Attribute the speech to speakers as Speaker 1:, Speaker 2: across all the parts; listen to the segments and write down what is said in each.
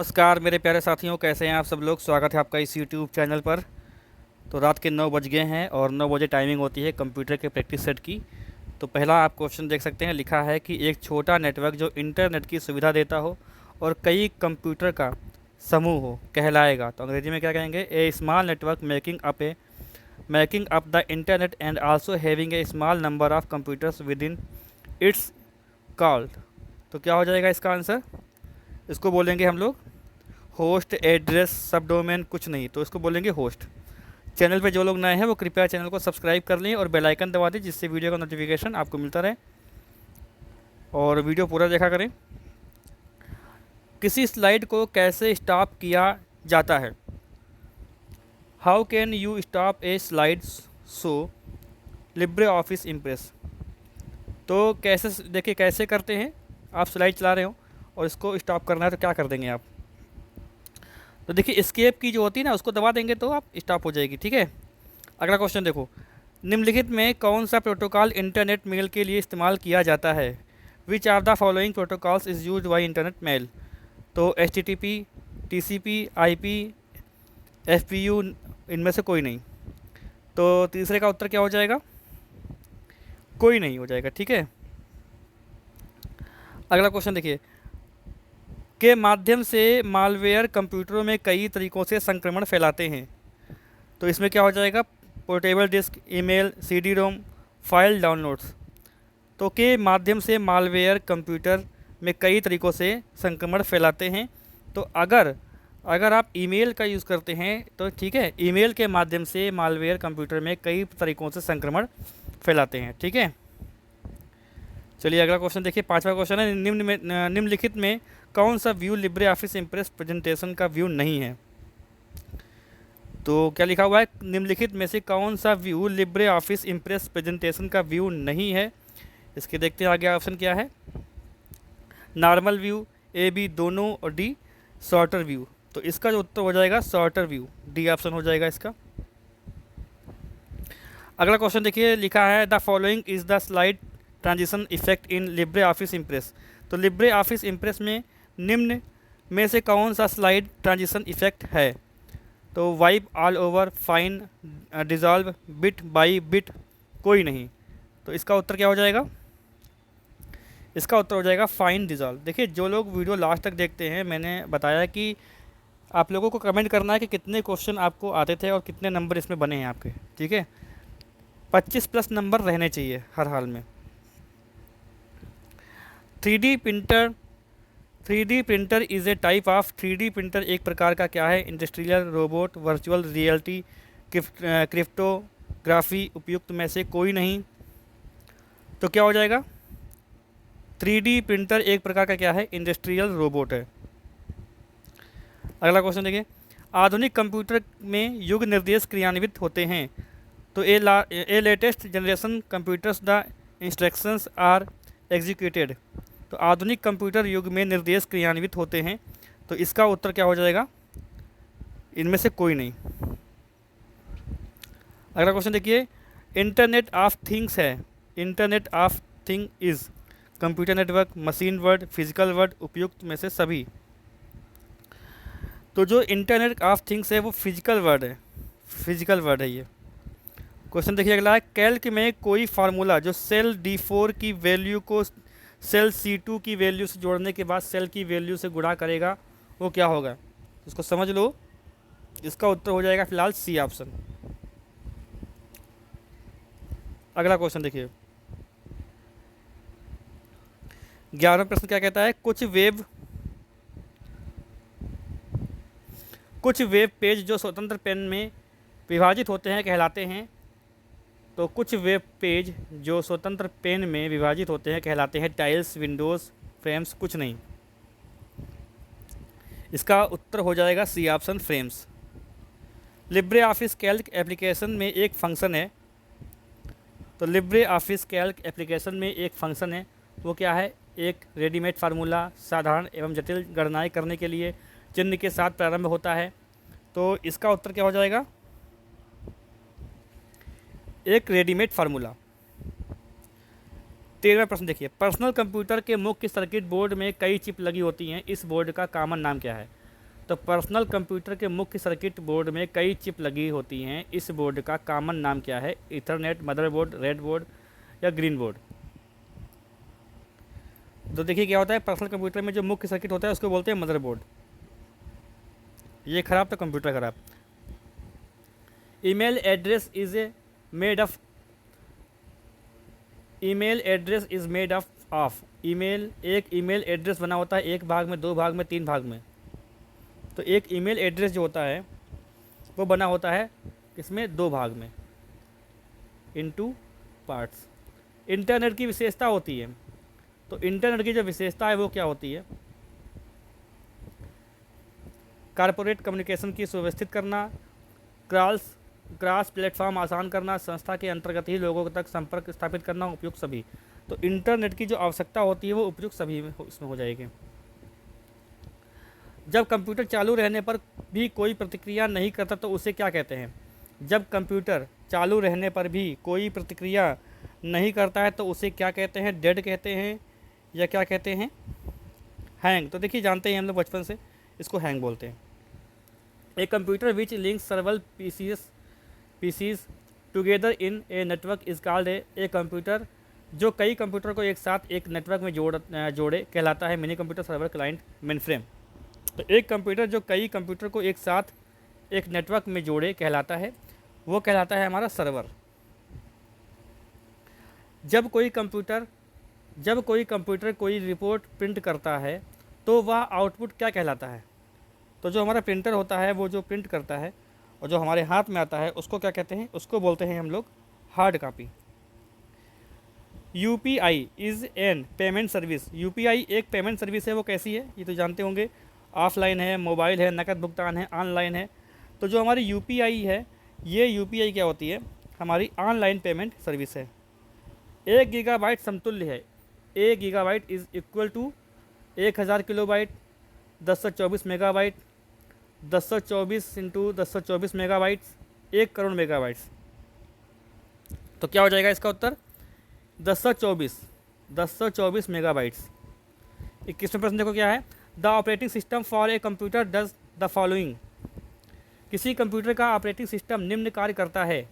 Speaker 1: नमस्कार मेरे प्यारे साथियों, कैसे हैं आप सब लोग। स्वागत है आपका इस यूट्यूब चैनल पर। तो रात के 9 बज गए हैं और 9 बजे टाइमिंग होती है कंप्यूटर के प्रैक्टिस सेट की। तो पहला आप क्वेश्चन देख सकते हैं, लिखा है कि एक छोटा नेटवर्क जो इंटरनेट की सुविधा देता हो और कई कंप्यूटर का समूह हो कहलाएगा। तो अंग्रेजी में क्या कहेंगे? A small network making up the internet and also having a small number of computers within its called. तो क्या हो जाएगा इसका आंसर? इसको बोलेंगे हम लोग होस्ट, एड्रेस, सब डोमेन कुछ नहीं, तो इसको बोलेंगे होस्ट। चैनल पे जो लोग नए हैं वो कृपया चैनल को सब्सक्राइब कर लें और बेल आइकन दबा दें, जिससे वीडियो का नोटिफिकेशन आपको मिलता रहे और वीडियो पूरा देखा करें। किसी स्लाइड को कैसे स्टॉप किया जाता है? How can you stop A slide so Libre office impress. तो कैसे, देखिए कैसे करते हैं। आप स्लाइड चला रहे हो और इसको स्टॉप करना है तो क्या कर देंगे आप? तो देखिए एस्केप की जो होती है ना, उसको दबा देंगे तो आप स्टॉप हो जाएगी। ठीक है, अगला क्वेश्चन देखो। निम्नलिखित में कौन सा प्रोटोकॉल इंटरनेट मेल के लिए इस्तेमाल किया जाता है? Which are the following protocols is use by internet mail. तो H T T P, T C P, I P, F P U, इनमें से कोई नहीं। तो तीसरे का उत्तर क्या हो जाएगा? कोई नहीं हो जाएगा। ठीक है, अगला क्वेश्चन देखिए। के माध्यम से मालवेयर कंप्यूटरों में कई तरीक़ों से संक्रमण फैलाते हैं। तो इसमें क्या हो जाएगा? Portable disk, email, CD ROM, file downloads. तो के माध्यम से मालवेयर कंप्यूटर में कई तरीक़ों से संक्रमण फैलाते हैं। तो अगर अगर आप ईमेल का यूज़ करते हैं तो ठीक है, ईमेल के माध्यम से मालवेयर कंप्यूटर में कई तरीक़ों से संक्रमण फैलाते हैं। ठीक है, चलिए अगला क्वेश्चन देखिए। पांचवा क्वेश्चन है, निम्नलिखित में कौन सा view Libre office impress presentation का व्यू नहीं है? तो क्या लिखा हुआ है? निम्नलिखित में से कौन सा view Libre office impress presentation का व्यू नहीं है? इसके देखते हैं आगे ऑप्शन क्या है। नॉर्मल व्यू, ए बी दोनों, और डी शॉर्टर व्यू। तो इसका जो उत्तर हो जाएगा शॉर्टर व्यू, डी ऑप्शन हो जाएगा इसका। अगला क्वेश्चन देखिए, लिखा है the following is the slide transition effect in Libre office impress. तो लिब्रे ऑफिस इम्प्रेस में निम्न में से कौन सा स्लाइड ट्रांजिशन इफेक्ट है? तो wipe all over, fine, dissolve, bit by bit, कोई नहीं। तो इसका उत्तर क्या हो जाएगा? इसका उत्तर हो जाएगा फाइन डिज़ॉल्व। देखिए जो लोग वीडियो लास्ट तक देखते हैं, मैंने बताया कि आप लोगों को कमेंट करना है कि कितने क्वेश्चन आपको आते थे और कितने नंबर इसमें बने हैं आपके। ठीक है, 25+ नंबर रहने चाहिए हर हाल में। 3D printer 3D printer is a type of 3D printer एक प्रकार का क्या है? Industrial, robot, virtual reality, cryptography, उपयुक्त में से कोई नहीं। तो क्या हो जाएगा? 3D प्रिंटर एक प्रकार का क्या है? इंडस्ट्रियल रोबोट है। अगला क्वेश्चन देखिए। आधुनिक कंप्यूटर में युग निर्देश क्रियान्वित होते हैं। तो a latest generation computers the instructions are executed. तो आधुनिक कंप्यूटर युग में निर्देश क्रियान्वित होते हैं। तो इसका उत्तर क्या हो जाएगा? इनमें से कोई नहीं। अगला क्वेश्चन देखिए। इंटरनेट ऑफ थिंग्स है। Internet of thing is computer network, machine word, physical word, उपयुक्त में से सभी। तो जो इंटरनेट ऑफ थिंग्स है वो फिजिकल वर्ड है, फिजिकल वर्ड है ये। क्वेश्चन देखिए अगला है, कैल्क में कोई फार्मूला जो सेल D4 की वैल्यू को सेल C2 की वैल्यू से जोड़ने के बाद सेल की वैल्यू से गुणा करेगा, वो क्या होगा? उसको समझ लो। इसका उत्तर हो जाएगा फिलहाल सी ऑप्शन। अगला क्वेश्चन देखिए। 11वां प्रश्न क्या कहता है? कुछ वेब पेज जो स्वतंत्र पेन में विभाजित होते हैं कहलाते हैं। तो कुछ वेब पेज जो स्वतंत्र पेन में विभाजित होते हैं कहलाते हैं टाइल्स, विंडोज़, फ्रेम्स, कुछ नहीं। इसका उत्तर हो जाएगा C option, frames. LibreOffice Calc application में एक फंक्शन है। तो लिब्रे ऑफिस कैल्क एप्लीकेशन में एक फंक्शन है, वो क्या है? एक रेडीमेड फार्मूला साधारण एवं जटिल गणनाएं करने के लिए चिन्ह के साथ प्रारंभ होता है। तो इसका उत्तर क्या हो जाएगा? एक रेडीमेड फार्मूला। 13वां प्रश्न देखिए। पर्सनल कंप्यूटर के मुख्य सर्किट बोर्ड में कई चिप लगी होती हैं, इस बोर्ड का कॉमन नाम क्या है? तो पर्सनल कंप्यूटर के मुख्य सर्किट बोर्ड में कई चिप लगी होती हैं। इस बोर्ड का कॉमन नाम क्या है? ईथरनेट, मदरबोर्ड, रेड बोर्ड या ग्रीन बोर्ड? तो देखिए क्या होता है, पर्सनल कंप्यूटर में जो मुख्य सर्किट होता है उसको बोलते हैं मदरबोर्ड। ये खराब तो कंप्यूटर खराब। Email address is made of email address is made of email. एक ईमेल एड्रेस बना होता है एक भाग में, दो भाग में, तीन भाग में। तो एक ईमेल एड्रेस जो होता है वो बना होता है इसमें दो भाग में, इनटू पार्ट्स। इंटरनेट की विशेषता होती है, तो इंटरनेट की जो विशेषता है वो क्या होती है? कारपोरेट कम्युनिकेशन की सुव्यवस्थित करना, क्रॉस प्लेटफॉर्म आसान करना, संस्था के अंतर्गत ही लोगों तक संपर्क स्थापित करना, उपयुक्त सभी। तो इंटरनेट की जो आवश्यकता होती है वो उपयुक्त सभी में इसमें हो जाएगी। जब कंप्यूटर चालू रहने पर भी कोई प्रतिक्रिया नहीं करता तो उसे क्या कहते हैं? जब कंप्यूटर चालू रहने पर भी कोई प्रतिक्रिया नहीं करता है तो उसे क्या कहते हैं? डेड कहते हैं या क्या कहते हैं? हैंग। तो देखिए जानते हैं हम लोग बचपन से, इसको हैंग बोलते हैं। A computer which links several PCs together in a network is called a computer. जो कई कंप्यूटर को एक साथ एक नेटवर्क में जोड़े कहलाता है mini computer, server, client, mainframe. तो एक कंप्यूटर जो कई कंप्यूटर को एक साथ एक नेटवर्क में जोड़े कहलाता है, वो कहलाता है हमारा सर्वर। जब कोई कंप्यूटर कोई रिपोर्ट प्रिंट करता है तो वह आउटपुट क्या कहलाता है? तो जो हमारा प्रिंटर होता है वो जो प्रिंट करता है और जो हमारे हाथ में आता है उसको क्या कहते हैं? उसको बोलते हैं हम लोग hard copy. UPI is an payment service. UPI एक पेमेंट सर्विस है। वो कैसी है ये तो जानते होंगे, ऑफलाइन है, मोबाइल है, नकद भुगतान है, ऑनलाइन है। तो जो हमारी यूपीआई है, ये यूपीआई क्या होती है? हमारी ऑनलाइन पेमेंट सर्विस है। 1 गीगाबाइट समतुल्य है। 1 gigabyte is equal to 1000 kilobyte, 1024 megabyte, 1024 into 1024 megabytes, 1 crore megabytes. तो क्या हो जाएगा इसका उत्तर? 1024 मेगाबाइट्स। 21वें प्रश्न देखो क्या है? The operating system for a computer does the following. किसी कंप्यूटर का ऑपरेटिंग सिस्टम निम्न कार्य करता है।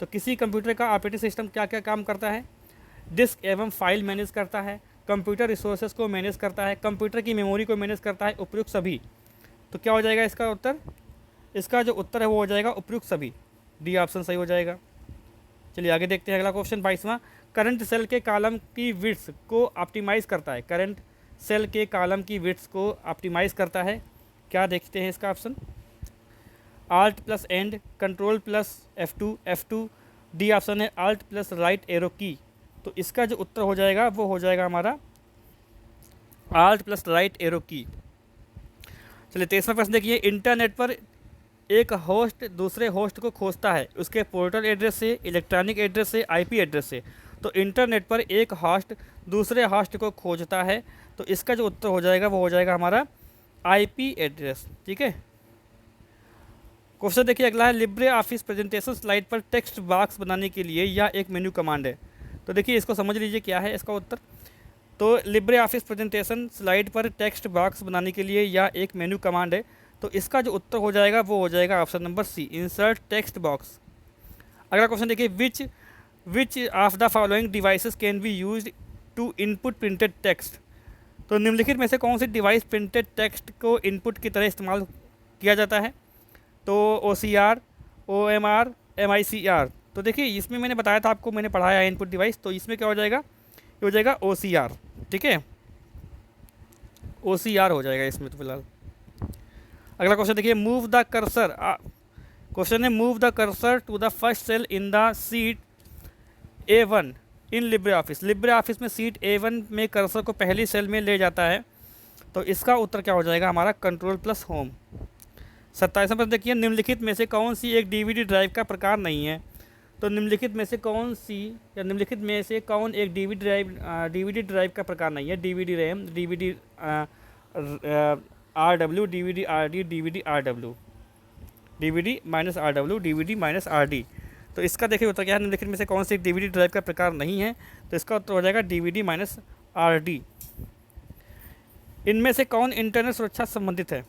Speaker 1: तो किसी कंप्यूटर का ऑपरेटिंग सिस्टम क्या क्या काम करता है? डिस्क एवं फाइल मैनेज करता है, कंप्यूटर रिसोर्सेज को मैनेज करता है, कंप्यूटर की मेमोरी को मैनेज करता है, उपयुक्त सभी। तो क्या हो जाएगा इसका उत्तर? इसका जो उत्तर है वो हो जाएगा उपयुक्त सभी। डी ऑप्शन सही हो जाएगा। चलिए आगे देखते हैं अगला क्वेश्चन 22वां। करंट सेल के कॉलम की विड्थ को ऑप्टिमाइज़ करता है। करंट सेल के कॉलम की विड्थ को ऑप्टिमाइज़ करता है। क्या देखते हैं इसका option? Alt plus and, control plus F2। D option है आल्ट प्लस राइट एरो की। तो इसका जो उत्तर हो जाएगा वो हो जाएगा हमारा आल्ट प्लस राइट एरो की। चलिए 23वां प्रश्न देखिए। इंटरनेट पर एक होस्ट दूसरे होस्ट को खोजता है, उसके पोर्टल एड्रेस से, इलेक्ट्रॉनिक एड्रेस से, आईपी एड्रेस से। तो इंटरनेट पर एक होस्ट दूसरे होस्ट को खोजता है, तो इसका जो उत्तर हो जाएगा वो हो जाएगा हमारा आईपी एड्रेस। ठीक है। क्वेश्चन देखिए अगला है। लिब्रे ऑफिस प्रेजेंटेशन स्लाइड पर टेक्स्ट बॉक्स बनाने के लिए यह एक मेन्यू कमांड है। तो देखिए इसको समझ लीजिए क्या है इसका उत्तर। तो लिब्रे ऑफिस प्रेजेंटेशन स्लाइड पर टेक्स्ट बॉक्स बनाने के लिए यह एक मेन्यू कमांड है। तो इसका जो उत्तर हो जाएगा वो हो जाएगा option number C, insert text box. अगला क्वेश्चन देखिए। Which of the following devices can be used to input printed text. तो निम्नलिखित में से कौन सी डिवाइस प्रिंटेड टेक्स्ट को इनपुट की तरह इस्तेमाल किया जाता है? तो OCR, OMR, MICR। तो देखिए इसमें मैंने बताया था आपको, मैंने पढ़ाया है इनपुट डिवाइस। तो इसमें क्या हो जाएगा? ये हो जाएगा OCR। ठीक है, OCR हो जाएगा इसमें तो फिलहाल। अगला क्वेश्चन देखिए। Move the cursor. क्वेश्चन है move the cursor to the first cell in the sheet A1 इन लिब्रे ऑफिस। लिब्रे ऑफिस में सीट A1 में कर्सर को पहली सेल में ले जाता है। तो इसका उत्तर क्या हो जाएगा हमारा? Control plus home. 27वां प्रश्न देखिए। निम्नलिखित में से कौन सी एक DVD ड्राइव का प्रकार नहीं है? तो निम्नलिखित में से कौन एक DVD ड्राइव का प्रकार नहीं है? DVD RAM, DVD RW, DVD RD, DVD RW, DVD -RW, DVD -RD। तो इसका देखिए उत्तर क्या है? निम्नलिखित में से कौन सी एक DVD ड्राइव का प्रकार नहीं है? तो इसका उत्तर हो जाएगा DVD -RD। इनमें से कौन इंटरनेट सुरक्षा से संबंधित है?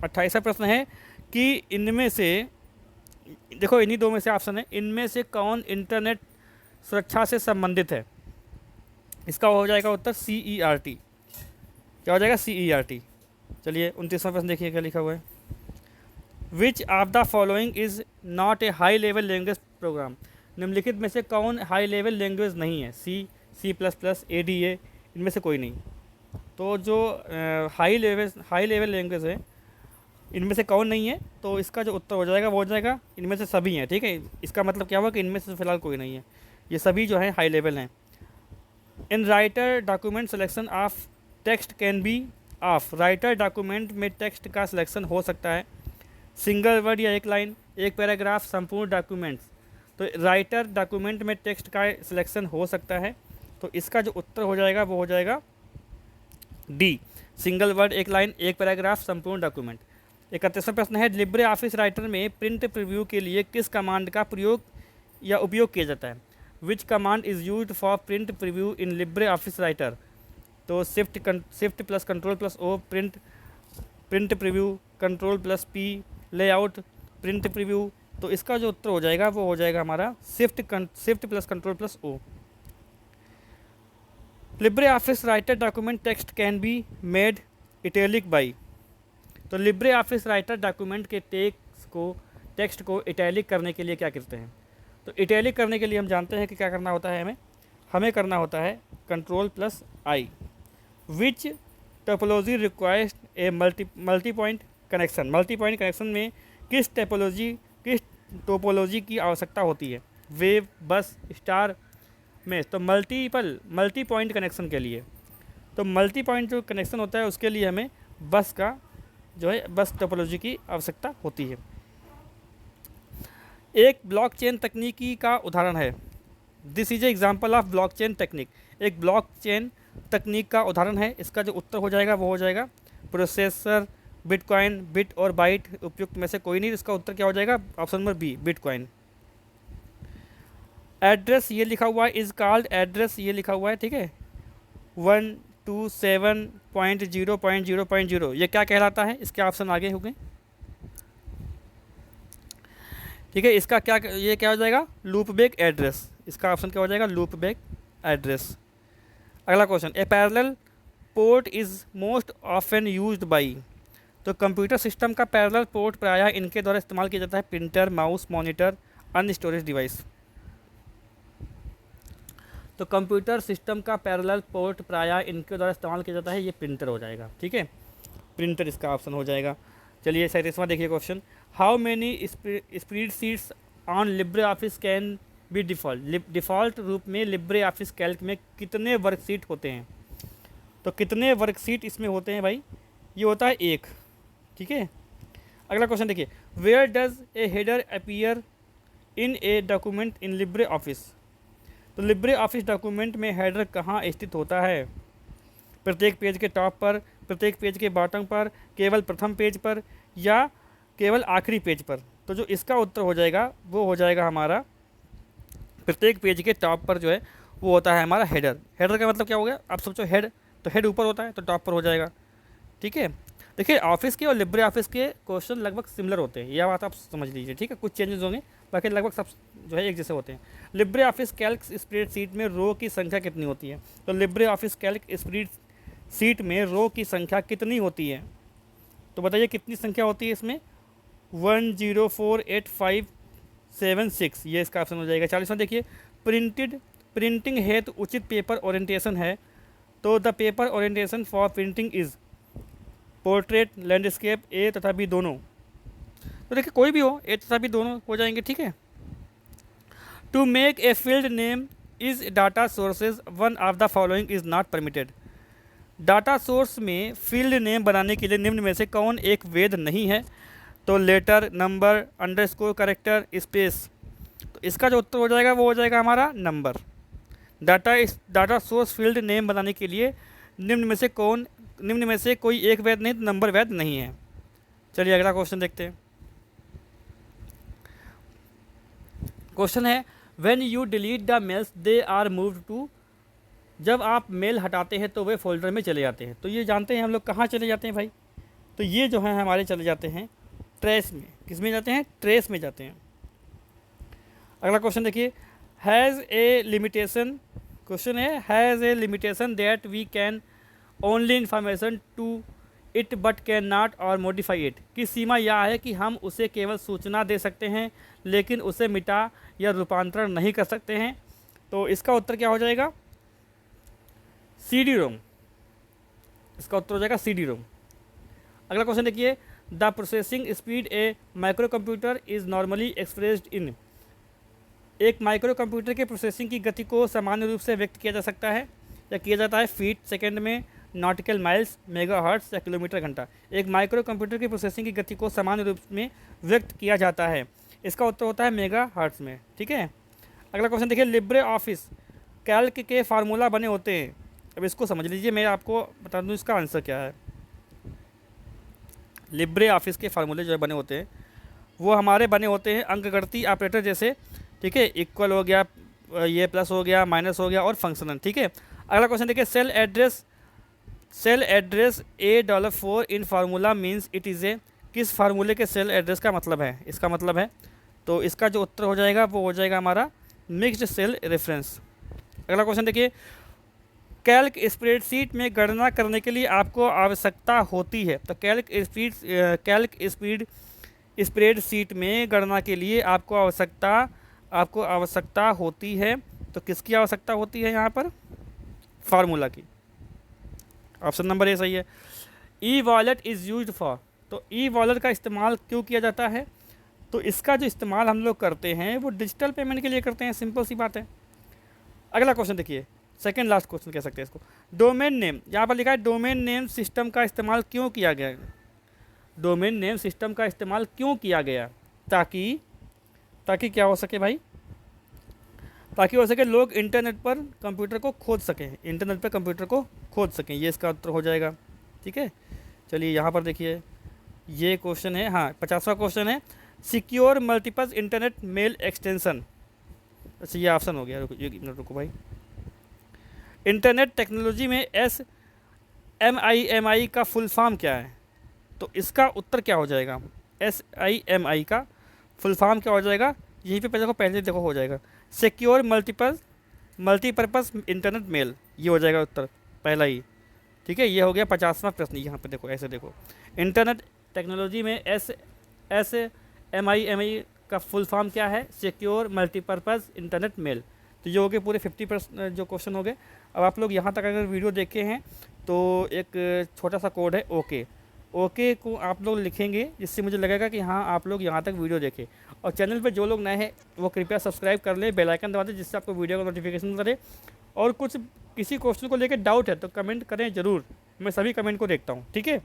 Speaker 1: 28वां प्रश्न है कि इनमें से, देखो इन्हीं दो में से ऑप्शन है, इनमें से कौन इंटरनेट सुरक्षा से संबंधित है? इसका हो जाएगा उत्तर CERT। क्या हो जाएगा? CERT। चलिए 29वां प्रश्न देखिए क्या लिखा हुआ है। विच of the following is not a high level language program? निम्नलिखित में से कौन हाई लेवल लैंग्वेज नहीं है? C++, ADA, इनमें से कोई नहीं। तो जो हाई लेवल लैंग्वेज है इनमें से कौन नहीं है, तो इसका जो उत्तर हो जाएगा वो हो जाएगा इनमें से सभी हैं। ठीक है, इसका मतलब क्या हुआ कि इनमें से फिलहाल कोई नहीं है, ये सभी जो है हाई लेवल हैं। In writer document selection of text can B of. Writer document में टेक्स्ट का सिलेक्शन हो सकता है सिंगल वर्ड या एक लाइन, एक पैराग्राफ, संपूर्ण डॉक्यूमेंट्स। तो राइटर डॉक्यूमेंट में टेक्स्ट का सिलेक्शन हो सकता है, तो इसका जो उत्तर हो जाएगा वो हो जाएगा डी, सिंगल वर्ड, एक लाइन, एक पैराग्राफ, संपूर्ण डॉक्यूमेंट। 31वां प्रश्न है लिब्रे ऑफिस राइटर में प्रिंट प्रीव्यू के लिए किस कमांड का प्रयोग या उपयोग किया जाता है? Which command is used for print preview in LibreOffice Writer? तो shift plus control plus O print preview, control plus P layout print preview. तो इसका जो उत्तर हो जाएगा वो हो जाएगा हमारा shift plus control plus O. LibreOffice Writer document text can be made italic by. तो लिब्रे ऑफिस राइटर डॉक्यूमेंट के टेक्स्ट को इटैलिक करने के लिए क्या करते हैं? तो इटैलिक करने के लिए हम जानते हैं कि क्या करना होता है, हमें करना होता है control plus I. Which topology requires a multi point connection? Multi point connection में किस टोपोलॉजी की आवश्यकता होती है? वेव, बस, स्टार में? तो मल्टी पॉइंट कनेक्शन के लिए, तो मल्टी पॉइंट जो कनेक्शन होता है उसके लिए हमें बस का जो है बस टोपोलॉजी की आवश्यकता होती है। एक ब्लॉकचेन तकनीकी का उदाहरण है। This is a example of blockchain technique. एक ब्लॉकचेन तकनीक का उदाहरण है, इसका जो उत्तर हो जाएगा वो हो जाएगा प्रोसेसर, बिटकॉइन, बिट और बाइट। उपयुक्त में से कोई नहीं, इसका उत्तर क्या हो जाएगा? Option number B, bitcoin. Address ये लिखा हुआ है, इज कॉल्ड एड्रेस ये लिखा हुआ है, ठीक है, 127.0.0.0 ये क्या कहलाता है? इसके ऑप्शन आगे होंगे, ठीक है। इसका क्या, ये क्या हो जाएगा? Loop back address. इसका ऑप्शन क्या हो जाएगा? Loop back address. अगला question, a parallel port is most often used by. तो कंप्यूटर सिस्टम का पैरेलल पोर्ट प्रायः इनके द्वारा इस्तेमाल किया जाता है प्रिंटर, माउस, मॉनिटर, अन्य स्टोरेज डिवाइस। तो कंप्यूटर सिस्टम का पैरेलल पोर्ट प्रायः इनके द्वारा इस्तेमाल किया जाता है, ये प्रिंटर हो जाएगा, ठीक है, प्रिंटर इसका ऑप्शन हो जाएगा। चलिए 37वां देखिए question, how many spreadsheets on Libre office can be default. Default रूप में लिब्रे ऑफिस कैल्क में कितने वर्कशीट होते हैं? तो कितने वर्कशीट इसमें होते हैं भाई? ये होता है एक, ठीक है। अगला क्वेश्चन देखिए, where does a header appear in a document in LibreOffice. तो लिब्रे ऑफिस डॉक्यूमेंट में हेडर कहाँ स्थित होता है? प्रत्येक पेज के टॉप पर, प्रत्येक पेज के बॉटम पर, केवल प्रथम पेज पर, या केवल आखिरी पेज पर? तो जो इसका उत्तर हो जाएगा वो हो जाएगा हमारा प्रत्येक पेज के टॉप पर जो है वो होता है हमारा हेडर। हेडर का मतलब क्या हो गया? आप सोचो हेड, तो हेड ऊपर होता है तो टॉप पर हो जाएगा, ठीक है। देखिए ऑफिस के और लिब्रे ऑफिस के क्वेश्चन लगभग सिमिलर होते हैं, यह बात आप समझ लीजिए, ठीक है। कुछ चेंजेस होंगे, बाकी लगभग सब जो है एक जैसे होते हैं। लिब्रे ऑफिस कैल्क स्प्रेडशीट में रो की संख्या कितनी होती है? तो लिब्रे ऑफिस कैल्क स्प्रेडशीट में रो की संख्या कितनी होती है? तो बताइए कितनी संख्या होती है इसमें? 104856, ये इसका ऑप्शन हो जाएगा। 40वां देखिए, प्रिंटिंग हेतु उचित पेपर ओरिएंटेशन है। तो the paper orientation for printing is portrait, landscape, A तथा बी दोनों। तो देखिए कोई भी हो, ए तथा बी दोनों हो जाएंगे, ठीक है। To make a field name is data sources one of the following is not permitted. Data source में फील्ड नेम बनाने के लिए निम्न में से कौन एक वैध नहीं है? तो letter, number, underscore, character, space. तो इसका जो उत्तर हो जाएगा वो हो जाएगा हमारा number. Data source field name बनाने के लिए निम्न में से कोई एक वैध नहीं, तो नंबर वैध नहीं है। चलिए अगला क्वेश्चन देखते हैं। क्वेश्चन है, when you delete the mails they are moved to. जब आप मेल हटाते हैं तो वे फोल्डर में चले जाते हैं। तो ये जानते हैं हम लोग कहाँ चले जाते हैं भाई? तो ये जो है हमारे चले जाते हैं ट्रेस में। किस में जाते हैं? ट्रेस में जाते हैं। अगला क्वेश्चन देखिए, हैज़ ए लिमिटेशन, क्वेश्चन है has a limitation that we can only information to it but can not or modify it. की सीमा यह है कि हम उसे केवल सूचना दे सकते हैं लेकिन उसे मिटा या रूपांतरण नहीं कर सकते हैं। तो इसका उत्तर क्या हो जाएगा? CD रोम। इसका उत्तर हो जाएगा CD रोम। अगला क्वेश्चन देखिए, the processing speed A micro computer is normally expressed in. एक माइक्रो कंप्यूटर के प्रोसेसिंग की गति को सामान्य रूप से व्यक्त किया जा सकता है या किया जाता है फीट सेकंड में, नॉटिकल माइल्स, मेगाहर्ट्ज़ या किलोमीटर घंटा। एक माइक्रो कंप्यूटर की प्रोसेसिंग की गति को सामान्य रूप में व्यक्त किया जाता है। इसका उत्तर होता है मेगाहर्ट्ज़ में। ठीक है। अगला क्वेश्चन देखिए, लिब्रे ऑफिस कैल्क के फार्मूला बने होते हैं। अब इसको समझ लीजिए, मैं आपको बता दूं इसका आंसर क्या है। लिब्रे ऑफिस के फार्मूले जो बने होते हैं वो हमारे बने होते हैं अंकगणितीय ऑपरेटर जैसे। ठीक है, इक्वल हो गया, ये प्लस हो गया, माइनस हो गया और फंक्शनल। ठीक है। अगला क्वेश्चन देखिए, cell address $4 in formula means it is a. किस फार्मूले के सेल एड्रेस का मतलब है? इसका मतलब है, तो इसका जो उत्तर हो जाएगा वो हो जाएगा हमारा मिक्स्ड सेल रेफरेंस। अगला क्वेश्चन देखिए, कैल्क स्प्रेडशीट में गणना करने के लिए आपको आवश्यकता होती है। तो कैल्क स्प्रेडशीट में गणना के लिए आपको आवश्यकता होती है। तो किसकी आवश्यकता होती है यहाँ पर? फार्मूला की। ऑप्शन नंबर ए सही है। E wallet is used for. तो ई वॉलेट का इस्तेमाल क्यों किया जाता है? तो इसका जो इस्तेमाल हम लोग करते हैं वो डिजिटल पेमेंट के लिए करते हैं, सिंपल सी बात है। अगला क्वेश्चन देखिए, सेकंड लास्ट क्वेश्चन कह सकते हैं इसको। डोमेन नेम, यहाँ पर लिखा है डोमेन नेम सिस्टम का इस्तेमाल क्यों किया गया? डोमेन नेम सिस्टम का इस्तेमाल क्यों किया गया? ताकि क्या हो सके भाई? ताकि हो सके लोग इंटरनेट पर कंप्यूटर को खोज सकें, ये इसका उत्तर हो जाएगा। ठीक है। चलिए यहाँ पर देखिए, ये क्वेश्चन है, हाँ 50वां क्वेश्चन है, secure multiple internet mail extension. अच्छा ये ऑप्शन हो गया, रुको भाई। इंटरनेट टेक्नोलॉजी में SIMI का फुल फॉर्म क्या है? तो इसका उत्तर क्या हो जाएगा? SIMI का फुल फॉर्म क्या हो जाएगा? यहीं पे पहले देखो हो जाएगा, सिक्योर मल्टीपर्पज़ इंटरनेट मेल, ये हो जाएगा उत्तर पहला ही। ठीक है, ये हो गया 50वां प्रश्न। यहाँ पे देखो, ऐसे देखो, इंटरनेट टेक्नोलॉजी में SIMI का फुल फॉर्म क्या है? Secure multipurpose internet mail. तो ये हो गए पूरे 50% जो क्वेश्चन हो गए। अब आप लोग यहाँ तक अगर वीडियो देखे हैं तो एक छोटा सा कोड है ओके को आप लोग लिखेंगे, जिससे मुझे लगेगा कि हाँ आप लोग यहाँ तक वीडियो देखें। और चैनल पे जो लोग नए हैं वो कृपया सब्सक्राइब कर ले, बेल आइकन दबा दें, जिससे आपको वीडियो का नोटिफिकेशन करे। और किसी क्वेश्चन को लेकर डाउट है तो कमेंट करें ज़रूर, मैं सभी कमेंट को देखता हूँ। ठीक है।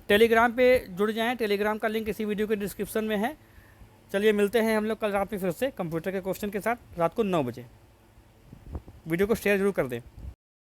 Speaker 1: टेलीग्राम पे जुड़ जाएँ, टेलीग्राम का लिंक इसी वीडियो के डिस्क्रिप्शन में है। चलिए मिलते हैं हम लोग कल रात में फिर से कंप्यूटर के क्वेश्चन के साथ, रात को 9 बजे। वीडियो को शेयर जरूर कर दें।